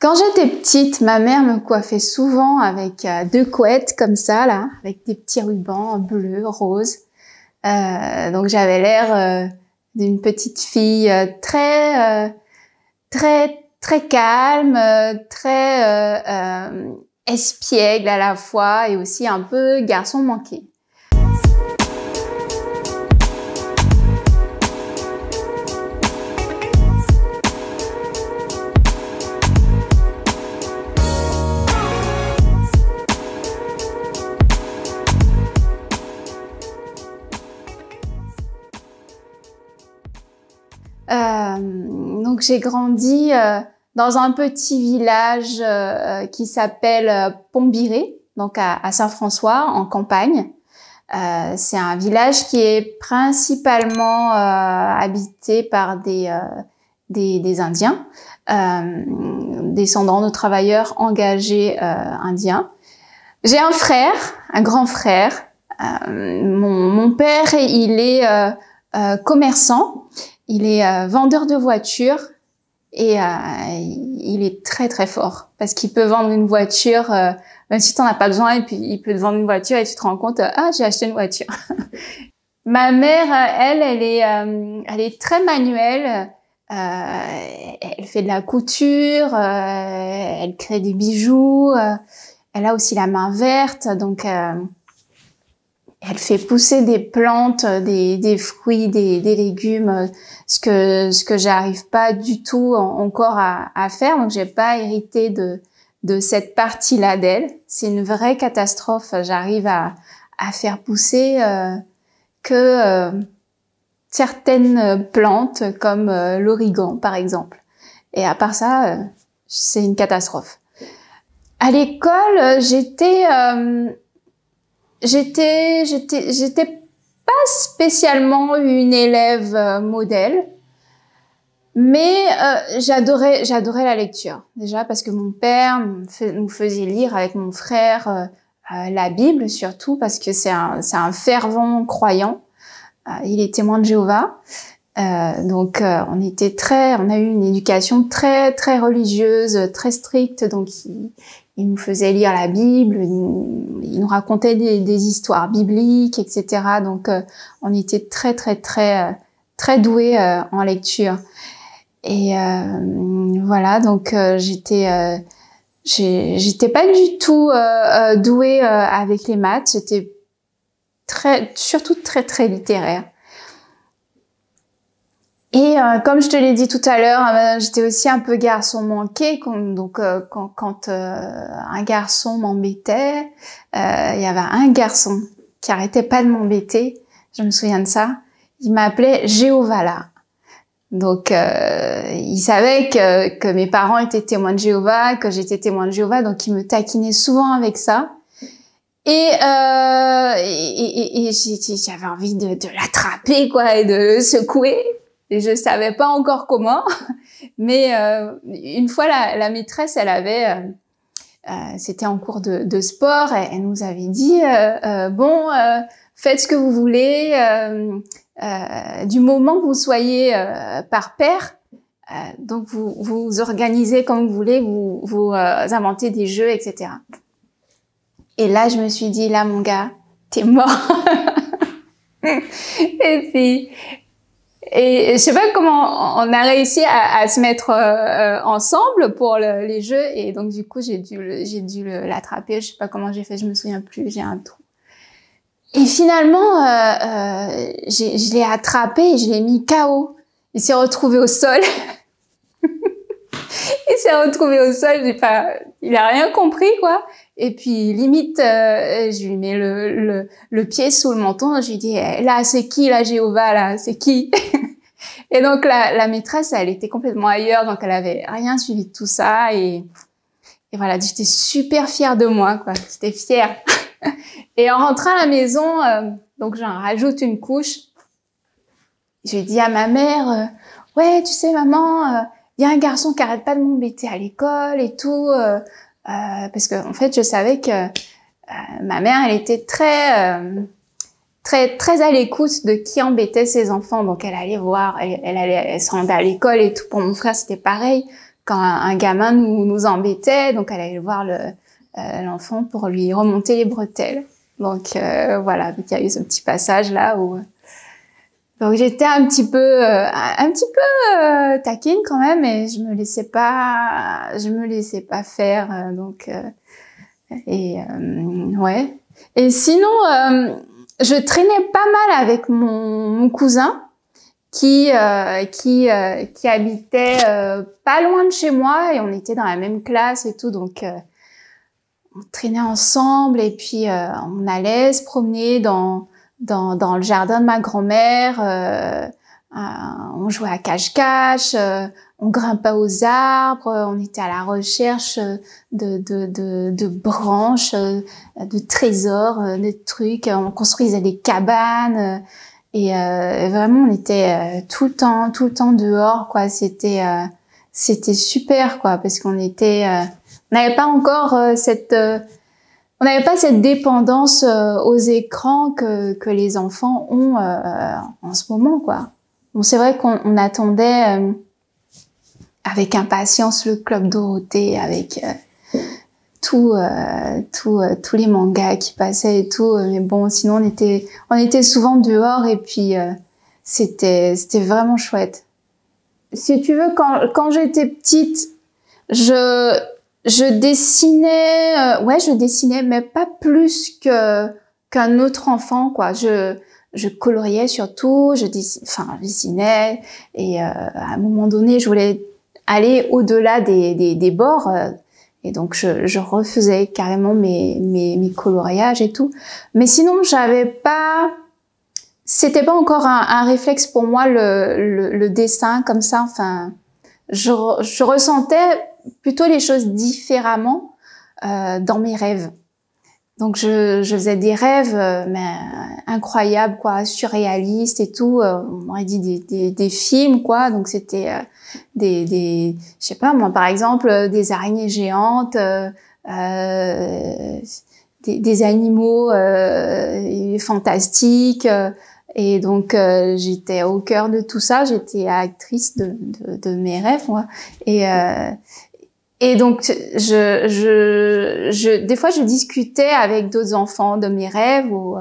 Quand j'étais petite, ma mère me coiffait souvent avec deux couettes comme ça, là, avec des petits rubans bleus, roses. Donc j'avais l'air d'une petite fille très calme, espiègle à la fois et aussi un peu garçon manqué. Donc j'ai grandi dans un petit village qui s'appelle Pombiré, donc à Saint-François, en campagne. C'est un village qui est principalement habité par des Indiens, descendants de travailleurs engagés indiens. J'ai un frère, un grand frère. Mon père, il est commerçant. Il est vendeur de voitures et il est très fort parce qu'il peut vendre une voiture même si t'en as pas besoin, et puis il peut te vendre une voiture et tu te rends compte ah, j'ai acheté une voiture. Ma mère, elle est très manuelle. Elle fait de la couture, elle crée des bijoux. Elle a aussi la main verte, donc elle fait pousser des plantes, des fruits, des légumes, ce que j'arrive pas du tout encore à faire. Donc j'ai pas hérité de cette partie-là d'elle. C'est une vraie catastrophe. J'arrive à faire pousser que certaines plantes comme l'origan par exemple. Et à part ça, c'est une catastrophe. À l'école, j'étais pas spécialement une élève modèle, mais j'adorais la lecture. Déjà parce que mon père nous faisait lire avec mon frère la Bible, surtout parce que c'est un fervent croyant. Il est témoin de Jéhovah. Donc on a eu une éducation très religieuse, très stricte, donc il nous faisait lire la Bible, il nous racontait des histoires bibliques, etc. Donc on était très doués en lecture. Et voilà, donc j'étais pas du tout douée avec les maths. J'étais surtout très littéraire. Et comme je te l'ai dit tout à l'heure, j'étais aussi un peu garçon manqué. Donc quand un garçon m'embêtait, il y avait un garçon qui arrêtait pas de m'embêter. Je me souviens de ça. Il m'appelait Jéhovah. Donc il savait que mes parents étaient témoins de Jéhovah, que j'étais témoin de Jéhovah, donc il me taquinait souvent avec ça. Et j'avais envie de l'attraper quoi et de le secouer. Et je savais pas encore comment, mais une fois la maîtresse, elle avait, c'était en cours de sport, elle nous avait dit faites ce que vous voulez, du moment que vous soyez par paire, donc vous organisez comme vous voulez, vous inventez des jeux, etc. Et là, je me suis dit là, mon gars, t'es mort. Et je sais pas comment on a réussi à se mettre ensemble pour les jeux, et donc du coup j'ai dû l'attraper. Je sais pas comment j'ai fait, je me souviens plus, j'ai un trou. Et finalement je l'ai attrapé et je l'ai mis KO. Il s'est retrouvé au sol. Il a rien compris quoi. Et puis limite je lui mets le pied sous le menton, je lui dis là c'est qui là Jéhovah là, c'est qui? Et donc la maîtresse, elle était complètement ailleurs, donc elle avait rien suivi de tout ça, et voilà, j'étais super fière de moi quoi, j'étais fière. Et en rentrant à la maison, donc j'en rajoute une couche. Je dis à ma mère ouais, tu sais maman, il y a un garçon qui arrête pas de m'embêter à l'école et tout, parce que en fait je savais que ma mère, elle était très à l'écoute de qui embêtait ses enfants, donc elle allait voir, elle se rendait à l'école et tout. Pour mon frère, c'était pareil. quand un gamin nous embêtait, donc elle allait voir l'enfant pour lui remonter les bretelles. Donc voilà, donc il y a eu ce petit passage là où donc j'étais un petit peu taquine quand même, et je me laissais pas faire, ouais. Et sinon je traînais pas mal avec mon cousin qui habitait pas loin de chez moi, et on était dans la même classe et tout, donc on traînait ensemble, et puis on allait se promener dans le jardin de ma grand-mère, on jouait à cache-cache, on grimpait aux arbres, on était à la recherche de branches, de trésors, de trucs, on construisait des cabanes, et vraiment on était tout le temps dehors, quoi. C'était super, quoi, parce qu'on n'avait pas encore on n'avait pas cette dépendance aux écrans que les enfants ont en ce moment, quoi. Bon, c'est vrai qu'on attendait avec impatience le Club Dorothée, avec tous les mangas qui passaient et tout, mais bon, sinon on était souvent dehors, et puis c'était vraiment chouette. Si tu veux, quand j'étais petite, je dessinais, je dessinais, mais pas plus qu'un autre enfant, quoi. Je coloriais surtout, je dessinais, et à un moment donné, je voulais aller au-delà des bords, et donc je refaisais carrément mes coloriages et tout. Mais sinon, c'était pas encore un réflexe pour moi, le dessin comme ça. Enfin, je ressentais plutôt les choses différemment dans mes rêves. Donc je faisais des rêves mais incroyables, quoi, surréalistes et tout. On m'aurait dit des films, quoi. Donc c'était je sais pas moi, par exemple des araignées géantes, des animaux fantastiques. Et donc j'étais au cœur de tout ça, j'étais actrice de mes rêves, moi. Et donc des fois je discutais avec d'autres enfants de mes rêves, ou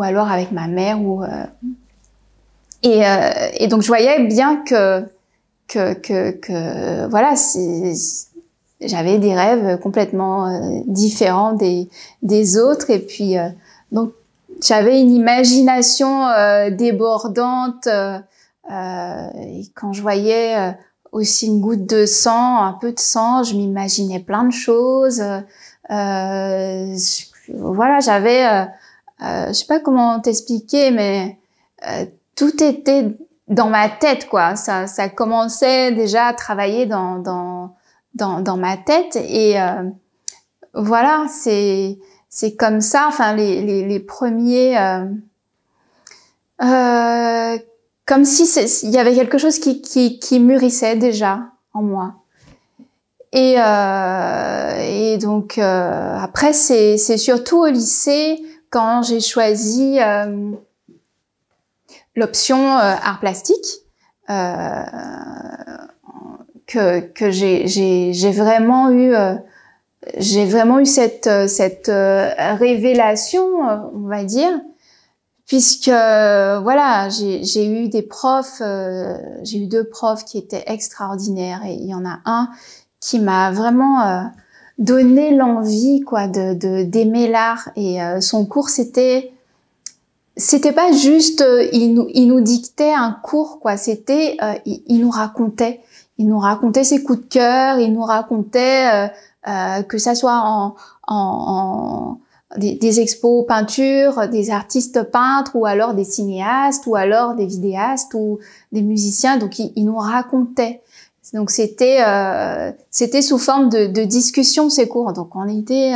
alors avec ma mère, et donc je voyais bien que voilà, j'avais des rêves complètement différents des autres, et puis donc j'avais une imagination débordante, et quand je voyais aussi une goutte de sang, un peu de sang, je m'imaginais plein de choses. Voilà, j'avais, je sais pas comment t'expliquer, mais tout était dans ma tête, quoi. Ça commençait déjà à travailler dans ma tête, et voilà, c'est comme ça. Enfin, les premiers, comme si il y avait quelque chose qui mûrissait déjà en moi. Et donc après c'est surtout au lycée, quand j'ai choisi l'option art plastique, que j'ai vraiment eu cette révélation, on va dire, puisque voilà, j'ai eu des profs, j'ai eu deux profs qui étaient extraordinaires, et il y en a un qui m'a vraiment donné l'envie, quoi, d'aimer l'art. Et son cours, c'était pas juste il nous dictait un cours, quoi, c'était il nous racontait ses coups de cœur, il nous racontait que ça soit en des expos peinture, des artistes peintres, ou alors des cinéastes, ou alors des vidéastes, ou des musiciens. Donc il nous racontait. Donc c'était sous forme de discussion, ces cours. Donc on était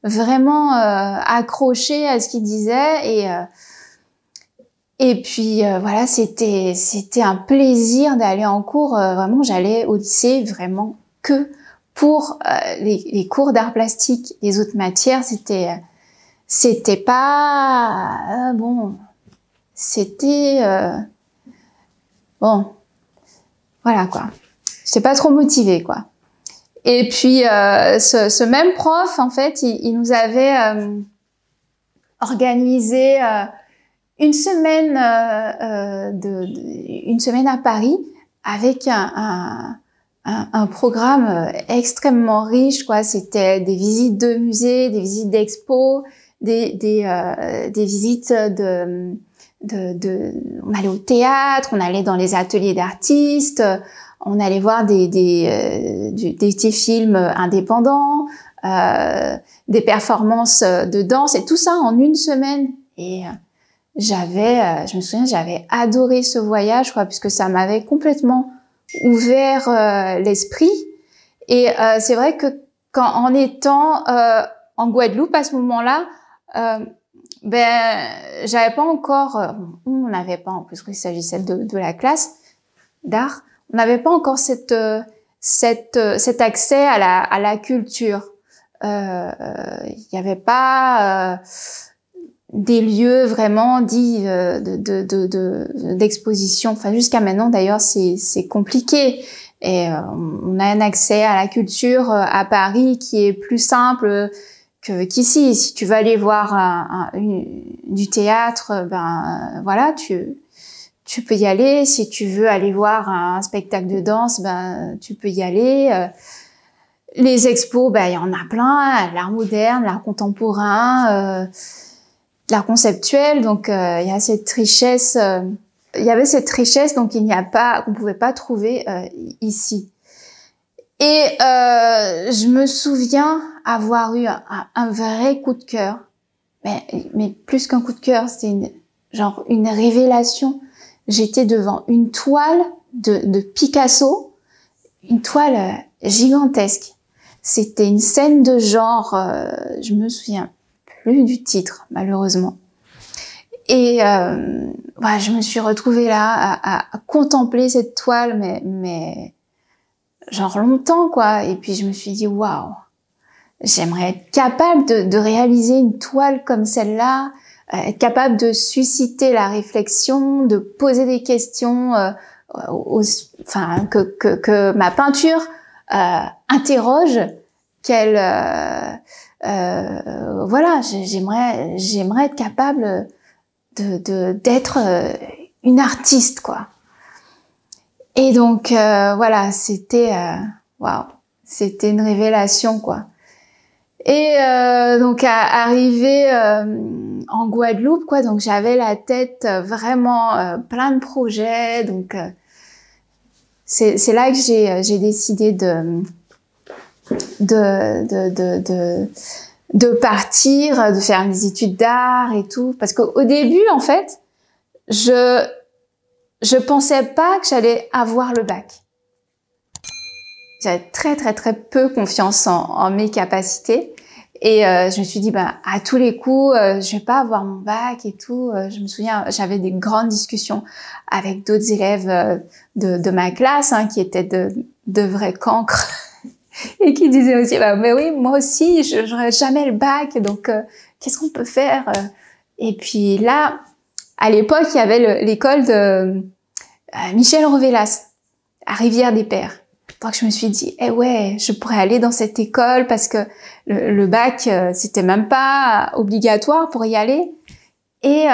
vraiment accrochés à ce qu'il disait, et puis voilà, c'était un plaisir d'aller en cours. Vraiment, j'allais au lycée vraiment que pour les cours d'art plastique. Les autres matières, c'était pas bon. C'était bon, voilà, quoi. j'étais pas trop motivée, quoi. Et puis ce même prof, en fait, il nous avait organisé une semaine une semaine à Paris avec un programme extrêmement riche, quoi. C'était des visites de musées, des visites d'expos, des visites on allait au théâtre, on allait dans les ateliers d'artistes, on allait voir des films indépendants, des performances de danse, et tout ça en une semaine. Et je me souviens, j'avais adoré ce voyage, quoi, puisque ça m'avait complètement ouvert l'esprit. Et c'est vrai que en étant en Guadeloupe à ce moment-là, j'avais pas encore, on n'avait pas, en plus qu'il s'agissait de la classe d'art, on n'avait pas encore cet accès à la culture. Il n'y avait pas des lieux vraiment dits d'exposition. Enfin, jusqu'à maintenant, d'ailleurs, c'est compliqué. Et on a un accès à la culture à Paris qui est plus simple qu'ici. Si tu veux aller voir du théâtre, voilà, tu peux y aller. Si tu veux aller voir un spectacle de danse, tu peux y aller. Les expos, il y en a plein, l'art moderne, l'art contemporain, l'art conceptuel. Donc il y a cette richesse. Il y avait cette richesse, donc qu'on pouvait pas trouver ici. Et je me souviens avoir eu un vrai coup de cœur, mais plus qu'un coup de cœur, c'était une révélation. J'étais devant une toile de Picasso, une toile gigantesque. C'était une scène de genre, je me souviens plus du titre, malheureusement. Et je me suis retrouvée là à contempler cette toile, mais genre longtemps, quoi. Et puis je me suis dit, waouh, j'aimerais être capable de réaliser une toile comme celle-là, être capable de susciter la réflexion, de poser des questions, que ma peinture interroge, j'aimerais être capable d'être une artiste, quoi. Et donc c'était c'était une révélation, quoi. Et donc arrivé en Guadeloupe, quoi, donc j'avais la tête vraiment plein de projets, donc c'est là que j'ai décidé de partir, de faire mes études d'art et tout, parce qu'au début, en fait, je pensais pas que j'allais avoir le bac. J'avais très très très peu confiance en mes capacités, et je me suis dit à tous les coups je vais pas avoir mon bac et tout. Je me souviens, j'avais des grandes discussions avec d'autres élèves de ma classe, qui étaient de vrais cancres et qui disaient aussi mais oui, moi aussi j'aurais jamais le bac, donc qu'est-ce qu'on peut faire? Et puis là, à l'époque, il y avait l'école de Michel Rovellas à Rivière-des-Pères. Donc je me suis dit, je pourrais aller dans cette école, parce que le bac, c'était même pas obligatoire pour y aller. Et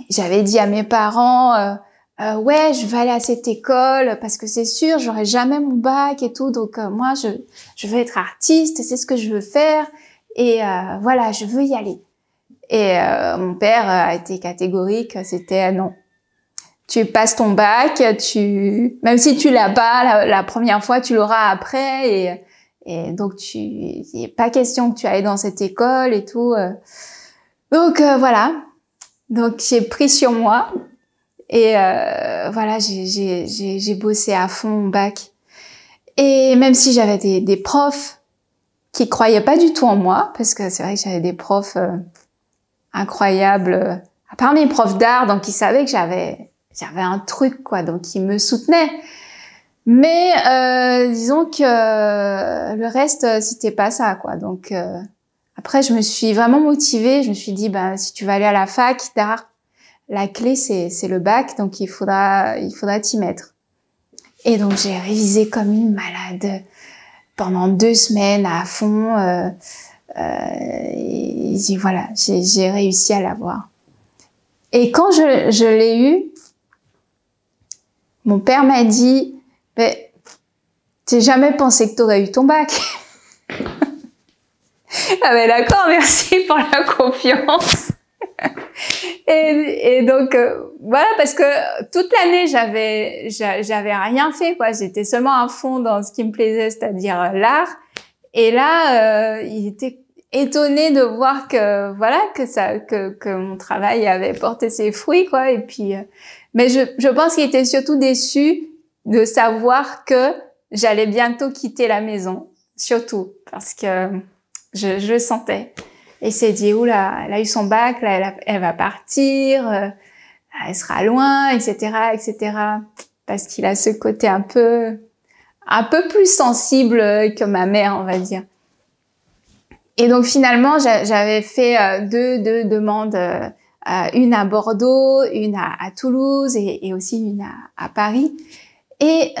j'avais dit à mes parents, je vais aller à cette école parce que c'est sûr, j'aurai jamais mon bac et tout. Donc moi, je veux être artiste, c'est ce que je veux faire. Et je veux y aller. Et mon père a été catégorique, c'était non. Tu passes ton bac, même si tu l'as pas la première fois, tu l'auras après, et donc il n'est pas question que tu ailles dans cette école et tout. Donc voilà. Donc j'ai pris sur moi, et j'ai bossé à fond mon bac. Et même si j'avais des profs qui croyaient pas du tout en moi, parce que c'est vrai que j'avais des profs incroyables, à part mes profs d'art, donc ils savaient que j'avais un truc, quoi, donc ils me soutenaient. Mais disons que le reste, c'était pas ça, quoi. Donc après, je me suis vraiment motivée. Je me suis dit, si tu vas aller à la fac d'art, la clé c'est le bac, donc il faudra t'y mettre. Et donc j'ai révisé comme une malade pendant 2 semaines à fond. Et voilà, j'ai réussi à l'avoir. Et quand je l'ai eu, mon père m'a dit, mais j'ai jamais pensé que tu aurais eu ton bac. Ah ben d'accord, merci pour la confiance. Et donc voilà, parce que toute l'année j'avais rien fait, quoi. J'étais seulement à fond dans ce qui me plaisait, c'est-à-dire l'art. Et là, il était étonné de voir que voilà que mon travail avait porté ses fruits, quoi. Et puis, mais je pense qu'il était surtout déçu de savoir que j'allais bientôt quitter la maison, surtout parce que je le sentais. Et il s'est dit, oula, elle a eu son bac, là, elle va partir, elle sera loin, etc., etc. Parce qu'il a ce côté un peu plus sensible que ma mère, on va dire. Et donc finalement, j'avais fait deux demandes, une à Bordeaux, une à Toulouse et aussi une à Paris. Et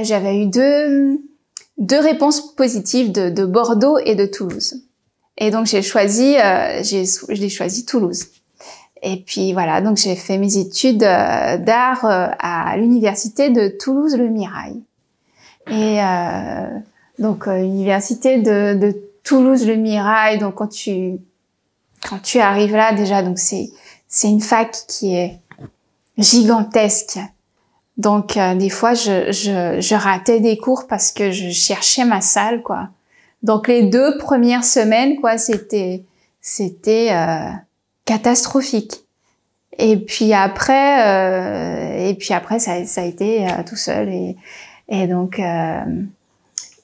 j'avais eu deux réponses positives de Bordeaux et de Toulouse. Et donc j'ai choisi, j'ai choisi Toulouse. Et puis voilà, donc j'ai fait mes études d'art à l'université de Toulouse Le Mirail. Et donc université de Toulouse Le Mirail. Donc quand tu arrives là déjà, donc c'est une fac qui est gigantesque. Donc des fois je ratais des cours parce que je cherchais ma salle, quoi. Donc les 2 premières semaines, quoi, c'était catastrophique. Et puis après ça a été tout seul et donc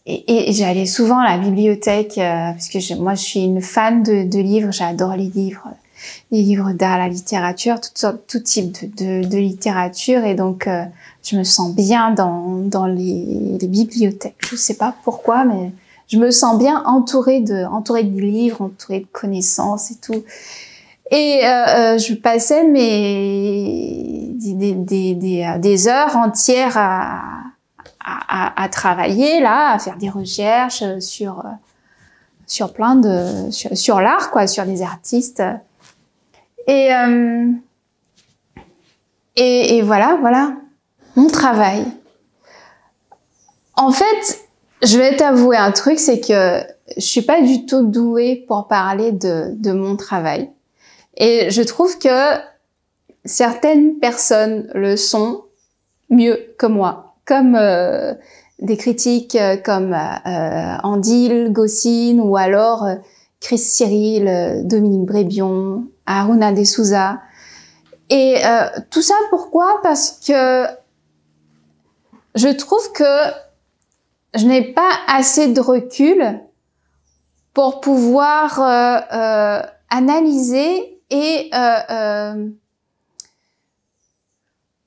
et j'allais souvent à la bibliothèque parce que moi je suis une fan de livres, j'adore les livres d'art, la littérature, tout type de littérature, et donc je me sens bien dans les bibliothèques. Je sais pas pourquoi, mais je me sens bien entourée de livres, entourée de connaissances et tout. Et je passais des heures entières à travailler là, à faire des recherches sur l'art, quoi, sur les artistes. Et voilà mon travail. En fait, je vais t'avouer un truc, c'est que je suis pas du tout douée pour parler de mon travail. Et je trouve que certaines personnes le sont mieux que moi. Comme des critiques comme Andile Gaucine, ou alors Chris Cyril, Dominique Brébion, Aruna De Souza. Et tout ça, pourquoi? Parce que je trouve que je n'ai pas assez de recul pour pouvoir analyser et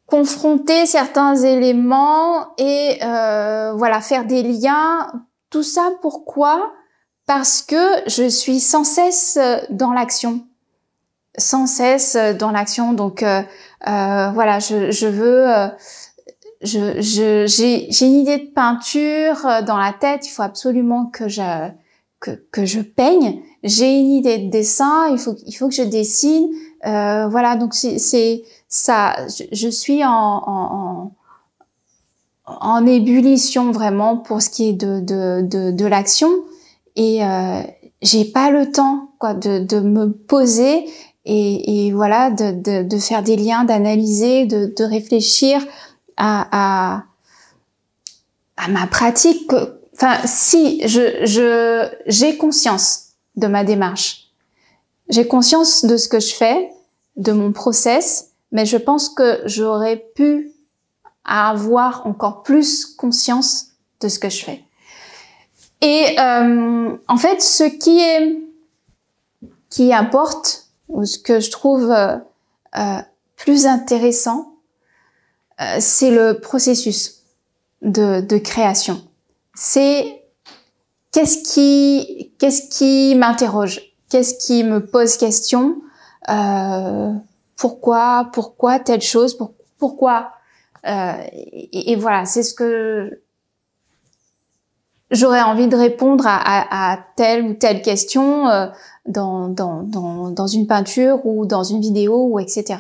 confronter certains éléments et voilà, faire des liens. Tout ça, pourquoi? Parce que je suis sans cesse dans l'action. Sans cesse dans l'action. Donc voilà, je veux... j'ai une idée de peinture dans la tête, il faut absolument que je peigne. J'ai une idée de dessin, il faut que je dessine. Voilà, donc c'est ça. Je suis en ébullition vraiment pour ce qui est de l'action, et j'ai pas le temps, quoi, de me poser et voilà, de faire des liens, d'analyser, de réfléchir à ma pratique. Enfin, si j'ai conscience de ma démarche, j'ai conscience de ce que je fais, de mon process, mais je pense que j'aurais pu avoir encore plus conscience de ce que je fais. Et en fait, ce qui importe, ou ce que je trouve plus intéressant, c'est le processus de création. C'est qu'est-ce qui m'interroge, qu'est-ce qui me pose question, pourquoi telle chose, pourquoi Et voilà, c'est ce que j'aurais envie de répondre à telle ou telle question dans une peinture ou dans une vidéo ou etc.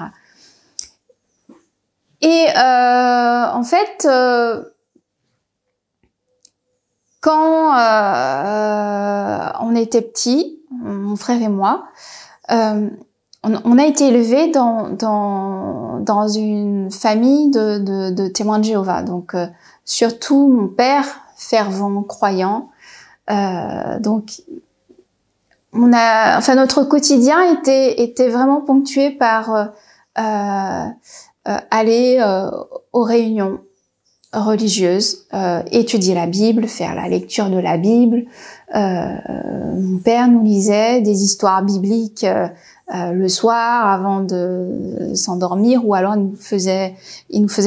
Et en fait, quand on était petits, mon frère et moi, on a été élevés dans une famille de témoins de Jéhovah. Donc surtout mon père, fervent croyant. Donc notre quotidien était vraiment ponctué par aller aux réunions religieuses, étudier la Bible, faire la lecture de la Bible. Mon père nous lisait des histoires bibliques le soir avant de s'endormir, ou alors il nous faisait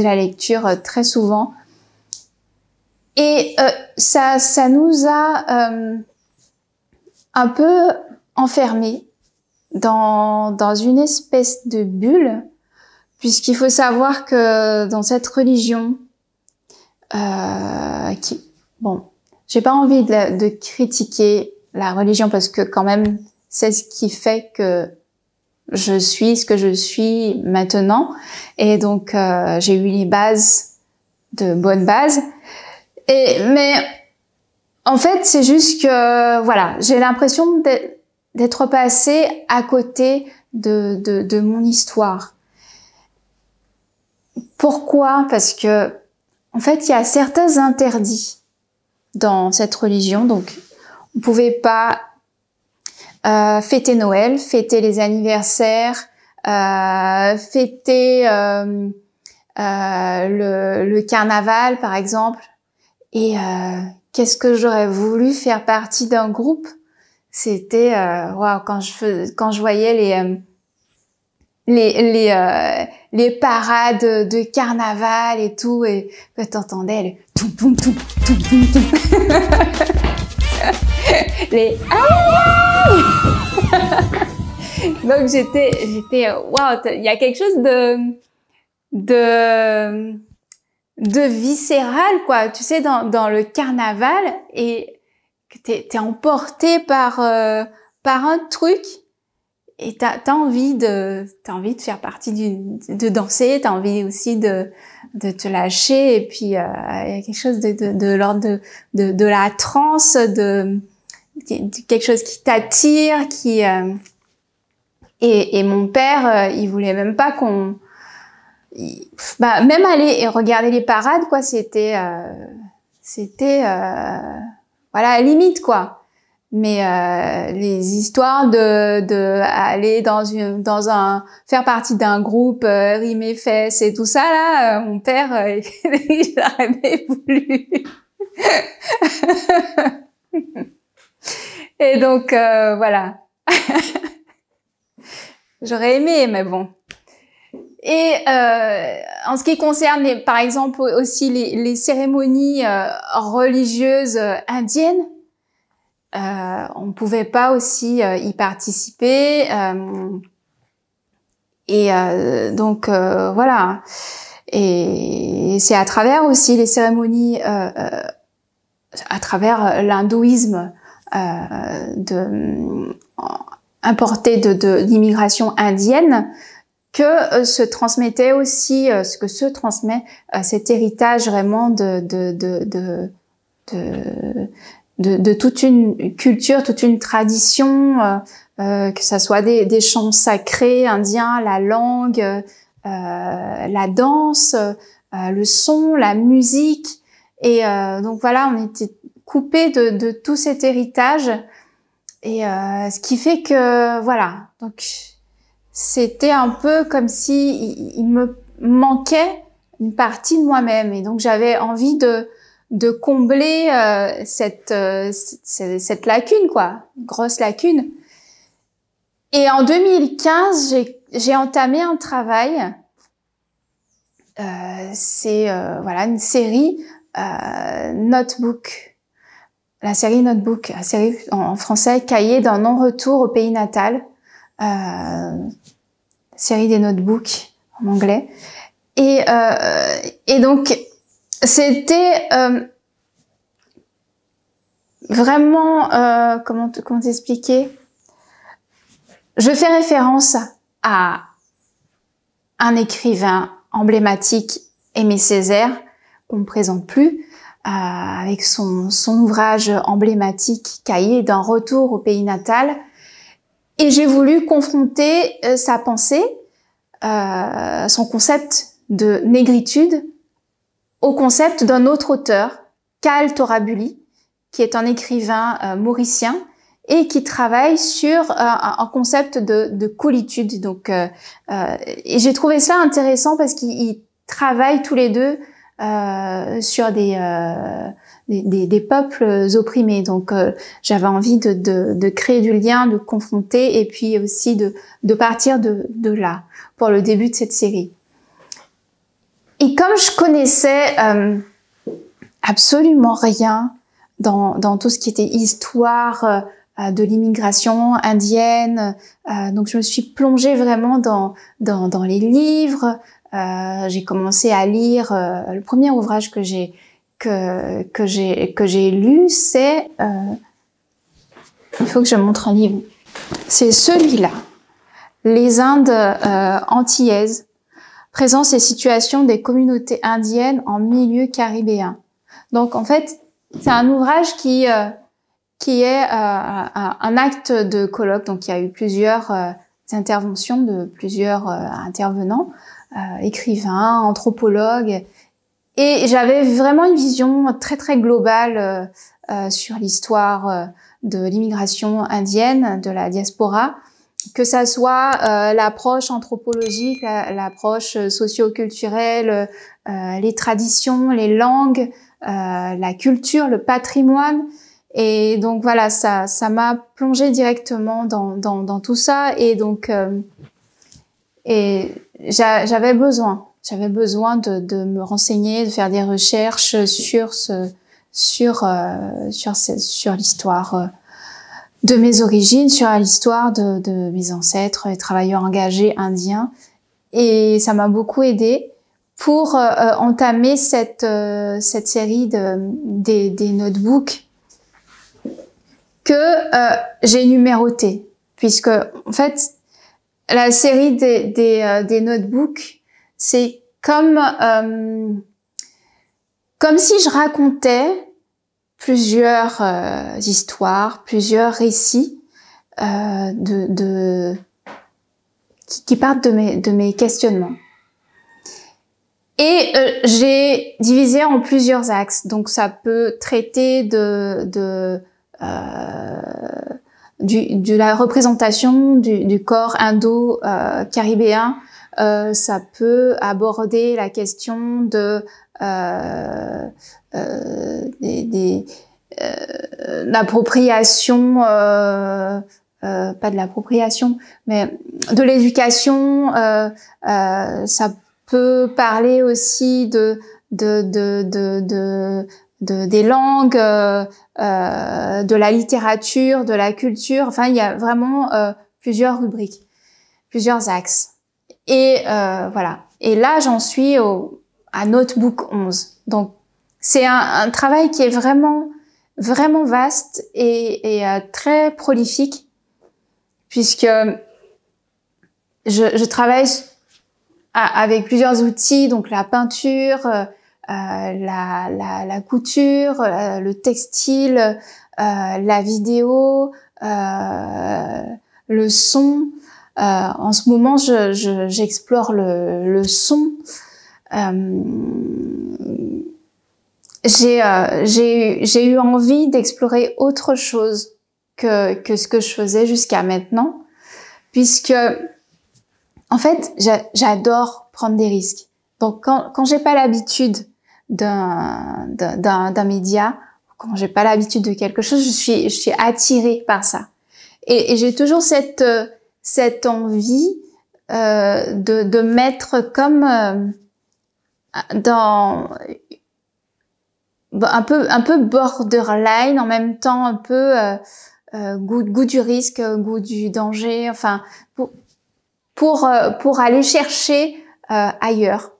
la lecture très souvent. Et ça nous a un peu enfermés dans une espèce de bulle, puisqu'il faut savoir que dans cette religion, j'ai pas envie de critiquer la religion, parce que quand même c'est ce qui fait que je suis ce que je suis maintenant, et donc j'ai eu les bases, de bonnes bases. Mais en fait, c'est juste que voilà, j'ai l'impression d'être passée à côté de mon histoire. Pourquoi? Parce que en fait, il y a certains interdits dans cette religion. Donc, on pouvait pas fêter Noël, fêter les anniversaires, fêter le carnaval, par exemple. Et qu'est-ce que j'aurais voulu faire partie d'un groupe. C'était waouh, quand je voyais les parades de carnaval et tout, et que t'entendais les toum toum toum toum toum toum les donc j'étais waouh, il y a quelque chose de viscéral, quoi, tu sais, dans le carnaval, et que t'es emporté par un truc, et t'as envie de faire partie de danser, t'as envie aussi de te lâcher, et puis il y a quelque chose de l'ordre de la transe, de quelque chose qui t'attire, et mon père, il voulait même pas même aller et regarder les parades, quoi, c'était voilà, à la limite, quoi. Mais les histoires de aller faire partie d'un groupe, rimer fesses et tout ça là, mon père il a jamais voulu. Et donc voilà. J'aurais aimé, mais bon. Et en ce qui concerne par exemple aussi les cérémonies religieuses indiennes, on pouvait pas aussi y participer, et donc voilà. Et c'est à travers aussi les cérémonies, à travers l'hindouisme importé de l'immigration indienne, que se transmettait aussi ce que se transmet cet héritage vraiment de toute une culture, toute une tradition, que ça soit des chants sacrés indiens, la langue, la danse, le son, la musique, et donc voilà, on était coupés de tout cet héritage, et ce qui fait que voilà, donc c'était un peu comme si il me manquait une partie de moi-même, et donc j'avais envie de combler cette lacune, quoi, une grosse lacune. Et en 2015, j'ai entamé un travail. C'est voilà, une série Notebook. La série Notebook, la série en français, Cahier d'un non-retour au pays natal. Série des notebooks en anglais. Et donc, c'était vraiment, comment t'expliquer? Je fais référence à un écrivain emblématique, Aimé Césaire, qu'on ne présente plus, avec son ouvrage emblématique Cahiers d'un retour au pays natal. Et j'ai voulu confronter sa pensée, son concept de négritude, au concept d'un autre auteur, Kal Torabuli, qui est un écrivain mauricien et qui travaille sur un concept de coolitude. Donc, et j'ai trouvé ça intéressant parce qu'ils travaillent tous les deux sur des peuples opprimés. Donc, j'avais envie de créer du lien, de confronter et puis aussi de partir de là pour le début de cette série. Et comme je connaissais absolument rien dans tout ce qui était histoire de l'immigration indienne, donc je me suis plongée vraiment dans les livres. J'ai commencé à lire le premier ouvrage que j'ai lu, c'est il faut que je montre un livre. C'est celui-là, Les Indes antillaises, présence et situation des communautés indiennes en milieu caribéen. Donc en fait, c'est un ouvrage qui est un acte de colloque. Donc il y a eu plusieurs interventions de plusieurs intervenants, écrivains, anthropologues, et j'avais vraiment une vision très très globale sur l'histoire de l'immigration indienne, de la diaspora, que ça soit l'approche anthropologique, l'approche socio-culturelle, les traditions, les langues, la culture, le patrimoine. Et donc voilà, ça m'a plongée directement dans tout ça. Et donc j'avais besoin de me renseigner, de faire des recherches sur l'histoire de mes origines, sur l'histoire de mes ancêtres, les travailleurs engagés indiens. Et ça m'a beaucoup aidée pour entamer cette série des notebooks que j'ai numérotés, puisque en fait la série des notebooks, c'est comme si je racontais plusieurs histoires, plusieurs récits qui partent de mes questionnements. Et j'ai divisé en plusieurs axes. Donc ça peut traiter de la représentation du corps indo-caribéen. Ça peut aborder la question de l'appropriation, pas de l'appropriation, mais de l'éducation. Ça peut parler aussi des langues, de la littérature, de la culture. Enfin, il y a vraiment plusieurs rubriques, plusieurs axes. Et voilà. Et là, j'en suis à Notebook 11. Donc, c'est un travail qui est vraiment vaste et très prolifique, puisque je travaille avec plusieurs outils, donc la peinture, la couture, le textile, la vidéo, le son. En ce moment, j'explore le son. J'ai eu envie d'explorer autre chose que ce que je faisais jusqu'à maintenant, puisque en fait, j'adore prendre des risques. Donc quand j'ai pas l'habitude d'un média, quand j'ai pas l'habitude de quelque chose, je suis attirée par ça. Et j'ai toujours cette envie de mettre comme dans un peu borderline, en même temps un peu goût du risque, goût du danger, enfin pour aller chercher ailleurs.